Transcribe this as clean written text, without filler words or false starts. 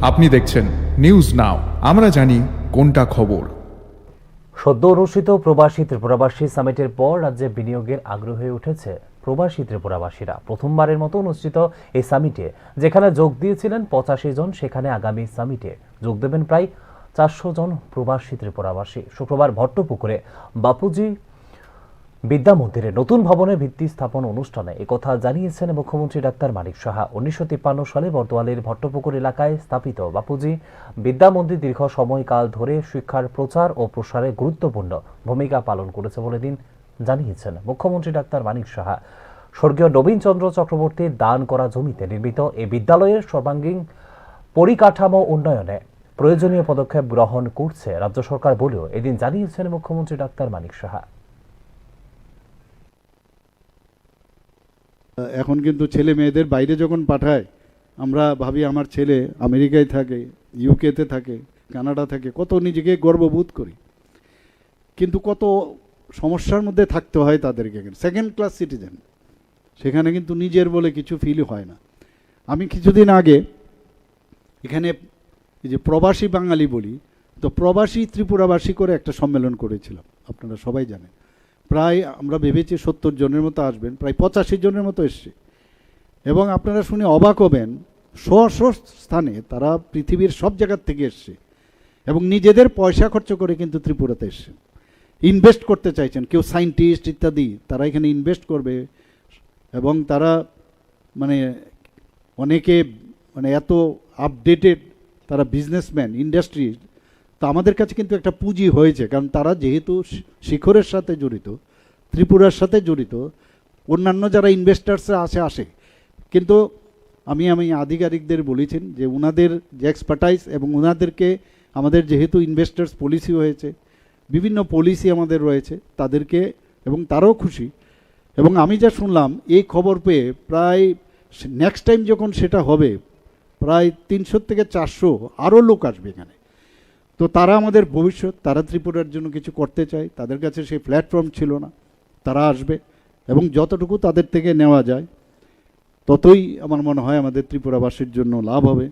আপনি দেখছেন news now, আমরা জানি কোনটা খবর। সদ্য অনুষ্ঠিত প্রবাসী ত্রিপুরাবাসী সামিটের পর রাজ্যে বিনিয়োগের আগ্রহ হয়ে উঠেছে প্রবাসী ত্রিপুরাবাসীরা। প্রথমবারের মতো অনুষ্ঠিত এই সামিটে যেখানে যোগ দিয়েছিলেন 85 জন, সেখানে আগামী সামিটে যোগ দেবেন প্রায় 400 জন প্রবাসী ত্রিপুরাবাসী। শুক্রবার ভট্টপুকুরে বাপুজি বিদ্যা মন্দিরে নতুন ভবনের ভিত্তি স্থাপন অনুষ্ঠানে একথা জানিয়েছেন মুখ্যমন্ত্রী ডাক্তার মানিক সাহা। 1953 সালে বর্তমানের ভট্টপুকুর এলাকায় স্থাপিত বাপুজি বিদ্যা মন্দির দীর্ঘ সময়কাল ধরে শিক্ষার প্রচার ও প্রসারে গুরুত্বপূর্ণ ভূমিকা পালন করেছে বলে জানিয়েছেন মুখ্যমন্ত্রী ডাক্তার মানিক সাহা। স্বর্গীয় নবীন চন্দ্র চক্রবর্তীর দান করা জমিতে নির্মিত এই বিদ্যালয়ের সর্বাঙ্গীন পরিকাঠামো উন্নয়নে প্রয়োজনীয় পদক্ষেপ গ্রহণ করছে রাজ্য সরকার বলেও এদিন জানিয়েছেন মুখ্যমন্ত্রী ডাক্তার মানিক সাহা। এখন কিন্তু ছেলে মেয়েদের বাইরে যখন পাঠায়, আমরা ভাবি আমার ছেলে আমেরিকায় থাকে, ইউকেতে থাকে, কানাডা থাকে, কত নিজেকে গর্ববোধ করি। কিন্তু কত সমস্যার মধ্যে থাকতে হয় তাদেরকে। সেকেন্ড ক্লাস সিটিজেন, সেখানে কিন্তু নিজের বলে কিছু ফিল হয় না। আমি কিছুদিন আগে এখানে এই যে প্রবাসী বাঙালি বলি, তো প্রবাসী ত্রিপুরাবাসী করে একটা সম্মেলন করেছিলাম, আপনারা সবাই জানেন। প্রায় আমরা ভেবেছি 70 জনের মতো আসবেন, প্রায় 85 জনের মতো এসছে। এবং আপনারা শুনে অবাক হবেন, স্ব স্থানে তারা পৃথিবীর সব জায়গার থেকে এসছে এবং নিজেদের পয়সা খরচ করে কিন্তু ত্রিপুরাতে এসছে, ইনভেস্ট করতে চাইছেন। কেউ সায়েন্টিস্ট ইত্যাদি, তারা এখানে ইনভেস্ট করবে। এবং তারা অনেকে এত আপডেটেড, তারা বিজনেসম্যান, ইন্ডাস্ট্রি। তো আমাদের কাছে কিন্তু একটা পুঁজি হয়েছে, কারণ তারা যেহেতু শিখরের সাথে জড়িত, ত্রিপুরার সাথে জড়িত, অন্যান্য যারা ইনভেস্টার্সরা আসে। কিন্তু আমি আধিকারিকদের বলেছেন যে ওনাদের যে এক্সপার্টাইজ এবং ওনাদেরকে আমাদের যেহেতু ইনভেস্টার্স পলিসি হয়েছে, বিভিন্ন পলিসি আমাদের রয়েছে তাদেরকে, এবং তারাও খুশি। এবং আমি যা শুনলাম এই খবর পেয়ে, প্রায় নেক্সট টাইম যখন সেটা হবে প্রায় 300 থেকে 400 আরও লোক আসবে এখানে। তো তারা আমাদের ভবিষ্যৎ, তারা ত্রিপুরার জন্য কিছু করতে চায়, তাদের কাছে সেই প্ল্যাটফর্ম ছিল না, তারা আসবে এবং যতটুকু তাদের থেকে নেওয়া যায় ততই আমার মনে হয় আমাদের ত্রিপুরাবাসীর জন্য লাভ হবে।